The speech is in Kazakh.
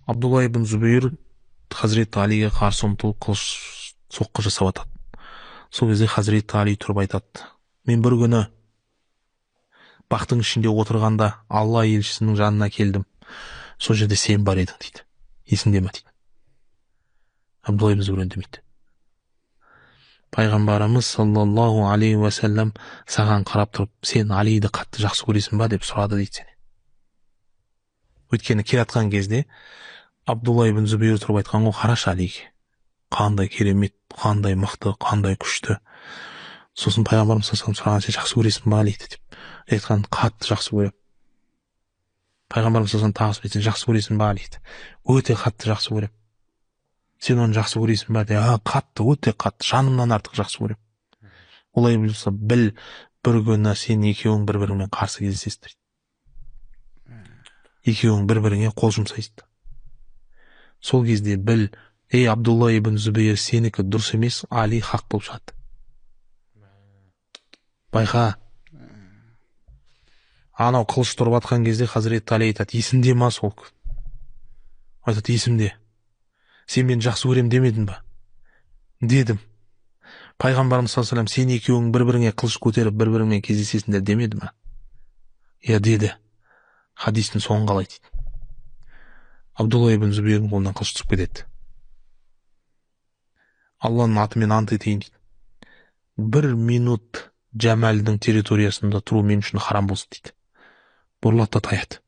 Абдулла ибн Зубейр Хазіреті Алиге қарсы ұмтылып қылыш соққы жасап атады. Сол кезде Хазіреті Али тұрып айтады: мен бір күні бақтың ішінде отырғанда Алла елшісінің жанына келдім. Сол жерде сен бар едің дейді. Есіңде ме дейді. Абдулла ибн Зубейр үндемейді. Пайғамбарымыз саллаллаху алейхи уассалам саған қарап тұрып, сен Алиді қатты жақсы көресің ба деп сұрады дейді сені. Өйткені келатқан кезде Абдулла ибн Зубейр тұрып айтқан ғой: қарашы Алиге, қандай керемет, қандай мықты, қандай күшті. Сосын пайғамбарымыз саллаллаху алейхи вассалам сұраған: сен жақсы көресің ба Алиді деп айтқан, қатты жақсы көремін. Пайғамбарымыз саллаллаху алейхи вассалам тағы сұрайды: сен жақсы көресің ба Алиді? Өте қатты жақсы көремін. Сен оны жақсы көресің ба деп, қатты, өте қатты, жанымнан артық жақсы көремін. Олай болса біл, бір күні сен екеуің бір-біріңмен қарсы кездесесіңдер. Екеуің бір-біріңе қол жұмсайсыңдар. Сол кезде біл, ей Абдулла ибн Зубейр, сенікі дұрыс емес, Али хақ болып шығады. Байқа, анау қылыш тұрып атқан кезде Хазіреті Али айтады: есіңде ма сол күн? Айтады: есімде. Сен мені жақсы көрем демедің ба? Дедім. Пайғамбарымыз саллаллаху алейхи вассалам сен екеуің бір-біріңе қылыш көтеріп бір-біріңмен кездесесіңдер демеді ме? Иә деді. Хадистің соңын қалай дейді. Абдулла ибн Зубейрдің қолынан қылыш түсіп кетеді. Алланың атымен ант етейін дейді. 1 минут Жәмәлдің территориясында тұру мен үшін харам болсын дейді. Бұрылады да таяды.